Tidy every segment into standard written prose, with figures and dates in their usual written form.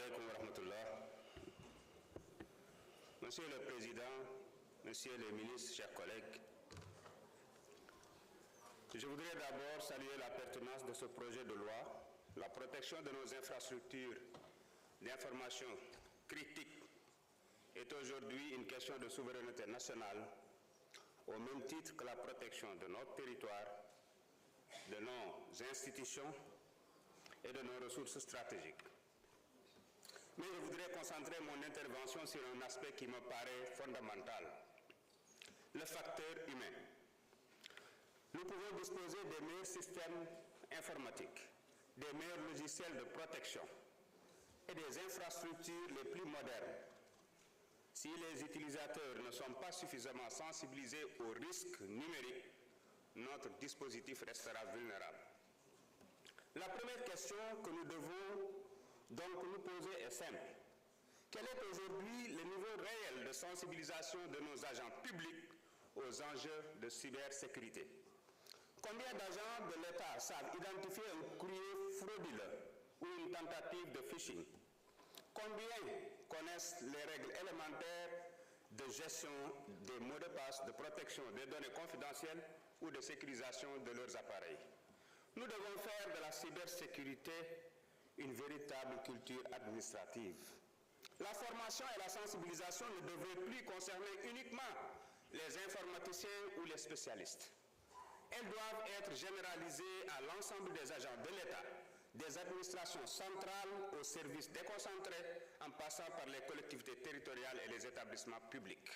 alaikum wa rahmatullah. Monsieur le Président, Monsieur le Ministre, chers collègues, je voudrais d'abord saluer la pertinence de ce projet de loi. La protection de nos infrastructures d'information critiques est aujourd'hui une question de souveraineté nationale, au même titre que la protection de notre territoire, de nos institutions et de nos ressources stratégiques. Mais je voudrais concentrer mon intervention sur un aspect qui me paraît fondamental, le facteur humain. Nous pouvons disposer des meilleurs systèmes informatiques, des meilleurs logiciels de protection et des infrastructures les plus modernes. Si les utilisateurs ne sont pas suffisamment sensibilisés aux risques numériques, notre dispositif restera vulnérable. La première question que nous devons donc nous poser est simple. Quel est aujourd'hui le niveau réel de sensibilisation de nos agents publics aux enjeux de cybersécurité? Combien d'agents de l'État savent identifier un courrier frauduleux ou une tentative de phishing? Combien connaissent les règles élémentaires de gestion des mots de passe, de protection des données confidentielles ou de sécurisation de leurs appareils? Nous devons faire de la cybersécurité une véritable culture administrative. La formation et la sensibilisation ne devraient plus concerner uniquement les informaticiens ou les spécialistes. Elles doivent être généralisées à l'ensemble des agents de l'État, des administrations centrales aux services déconcentrés, en passant par les collectivités territoriales et les établissements publics.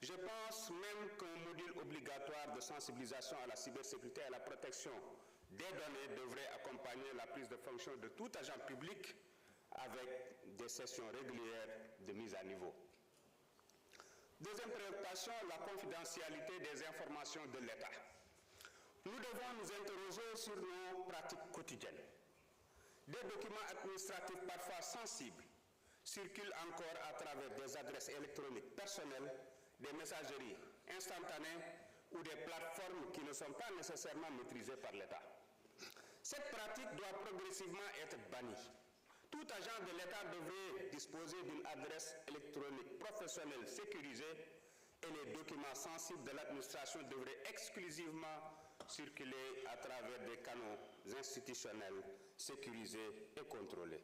Je pense même qu'un module obligatoire de sensibilisation à la cybersécurité et à la protection des données devrait accompagner la prise de fonction de tout agent public avec des sessions régulières de mise à niveau. Deuxième préoccupation, la confidentialité des informations de l'État. Nous devons nous interroger sur nos pratiques quotidiennes. Des documents administratifs parfois sensibles circulent encore à travers des adresses électroniques personnelles, des messageries instantanées ou des plateformes qui ne sont pas nécessairement maîtrisées par l'État. Cette pratique doit progressivement être bannie. Tout agent de l'État devrait disposer d'une adresse électronique professionnelle sécurisée et les documents sensibles de l'administration devraient exclusivement circuler à travers des canaux institutionnels sécurisés et contrôlés.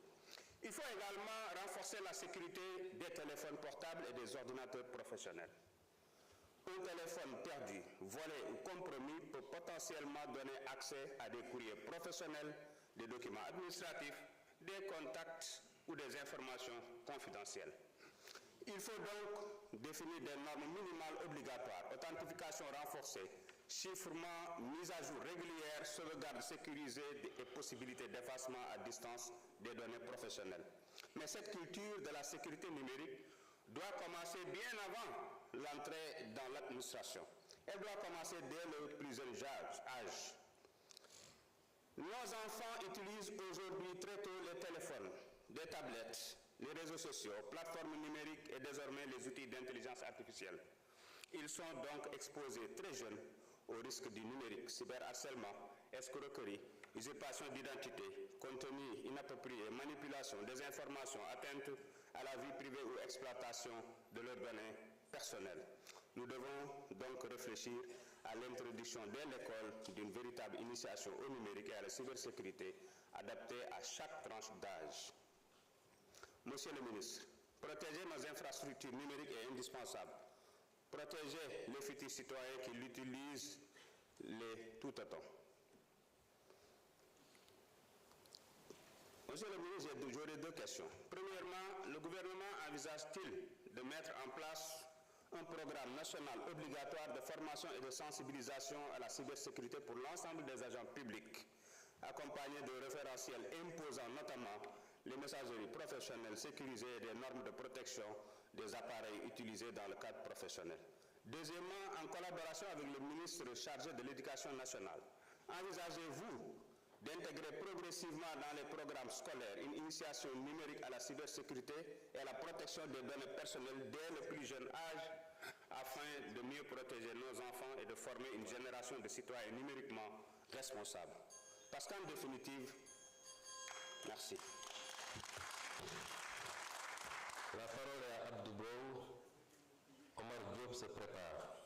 Il faut également renforcer la sécurité des téléphones portables et des ordinateurs professionnels. Un téléphone perdu, volé ou compromis peut potentiellement donner accès à des courriers professionnels, des documents administratifs, des contacts ou des informations confidentielles. Il faut donc définir des normes minimales obligatoires, authentification renforcée, chiffrement, mise à jour régulière, sauvegarde sécurisée et possibilité d'effacement à distance des données professionnelles. Mais cette culture de la sécurité numérique doit commencer bien avant l'entrée dans l'administration. Elle doit commencer dès le plus jeune âge. Nos enfants utilisent aujourd'hui très tôt les téléphones, les tablettes, les réseaux sociaux, plateformes numériques et désormais les outils d'intelligence artificielle. Ils sont donc exposés très jeunes aux risques du numérique, cyberharcèlement, escroquerie, usurpation d'identité, contenu inapproprié, manipulation, désinformation, atteinte à la vie privée ou exploitation de leurs données personnelles. Nous devons donc réfléchir à l'introduction dès l'école d'une véritable initiation au numérique et à la cybersécurité adaptée à chaque tranche d'âge. Monsieur le ministre, protéger nos infrastructures numériques est indispensable. Protéger les futurs citoyens qui l'utilisent tout autant. Monsieur le ministre, j'aurais deux questions. Premièrement, le gouvernement envisage-t-il de mettre en place un programme national obligatoire de formation et de sensibilisation à la cybersécurité pour l'ensemble des agents publics, accompagné de référentiels imposant notamment les messageries professionnelles sécurisées et des normes de protection des appareils utilisés dans le cadre professionnel. Deuxièmement, en collaboration avec le ministre chargé de l'Éducation nationale, envisagez-vous d'intégrer progressivement dans les programmes scolaires une initiation numérique à la cybersécurité et à la protection des données personnelles dès le plus jeune âge afin de mieux protéger nos enfants et de former une génération de citoyens numériquement responsables? Parce qu'en définitive, merci. go. Omar Diop se prépare.